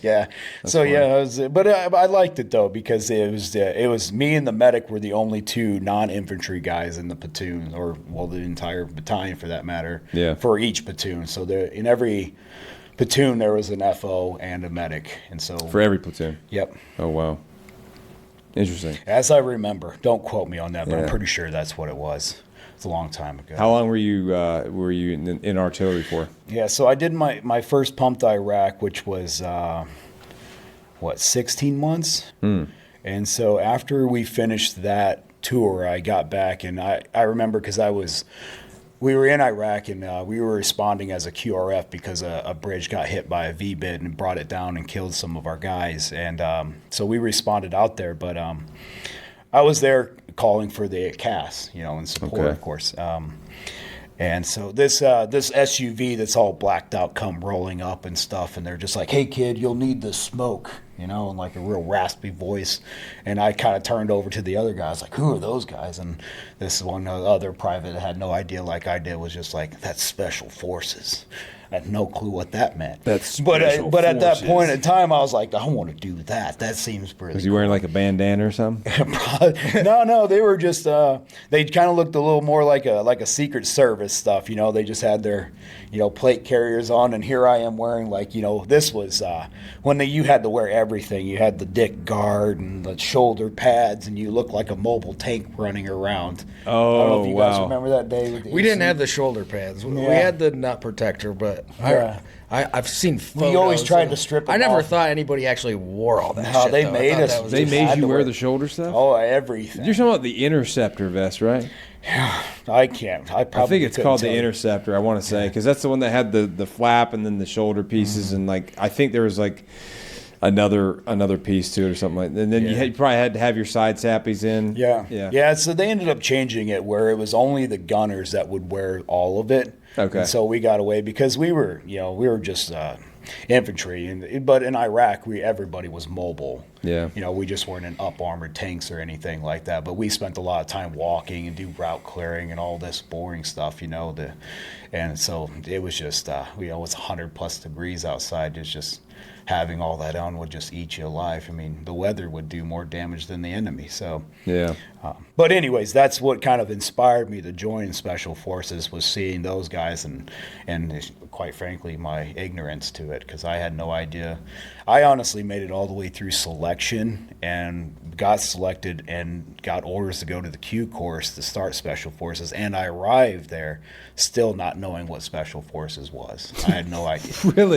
Yeah. That's So funny. yeah, but I liked it though because it was me and the medic were the only two non-infantry guys in the platoon, or well, the entire battalion for that matter. Yeah. For each platoon, so there in every platoon there was an FO and a medic, and so For every platoon. yep. Oh wow. Interesting. As I remember, don't quote me on that, but I'm Yeah. pretty sure that's what it was. It's a long time ago. How long were you in artillery for? Yeah, so I did my first pump to Iraq, which was 16 months. And so after we finished that tour, I got back, and I remember because we were in Iraq, and we were responding as a QRF because a bridge got hit by a V-bid and brought it down and killed some of our guys, and so we responded out there, but I was there calling for the CAS, in support, Okay. of course. And so this SUV that's all blacked out come rolling up and stuff, and they're just like, "Hey kid, you'll need the smoke," in like a real raspy voice. And I kind of turned over to the other guys, like, "Who are those guys?" And this one other private that had no idea, like I did, was just like, "That's Special Forces." I had no clue what that meant. That's but Special at that Forces. point in time, I was like, I want to do that. That seems pretty. Was he wearing like a bandana or something? No, they were just they kind of looked a little more like a Secret Service stuff, They just had their plate carriers on, and here I am wearing this was when you had to wear everything. You had the dick guard and the shoulder pads, and you looked like a mobile tank running around. Oh, I don't know if you guys wow. remember that day with the We didn't AC. have the shoulder pads. We Yeah. had the nut protector, but Yeah. I've seen photos. We always tried to strip I it never off. thought anybody actually wore all that No, shit. they though. I made thought us- that was They just- made had you to wear wear- the shoulder stuff? Oh, everything. You're talking about the interceptor vest, right? I can't. I I think it's couldn't called the tell you. interceptor, I want to say, because that's the one that had the flap and then the shoulder pieces, and I think there was another piece to it or something like that. And then you probably had to have your side sappies in. Yeah. So they ended up changing it where it was only the gunners that would wear all of it. Okay. And so we got away because we were just infantry, but in Iraq, everybody was mobile. Yeah. We just weren't in up armored tanks or anything like that. But we spent a lot of time walking and do route clearing and all this boring stuff. And so it was just it's 100+ degrees outside. It's just having all that on would just eat you alive. I mean, the weather would do more damage than the enemy. So Yeah. but anyways, that's what kind of inspired me to join Special Forces, was seeing those guys and quite frankly my ignorance to it, because I had no idea. I honestly made it all the way through selection and got selected and got orders to go to the Q course to start Special Forces, and I arrived there still not knowing what Special Forces was. I had no idea. Really?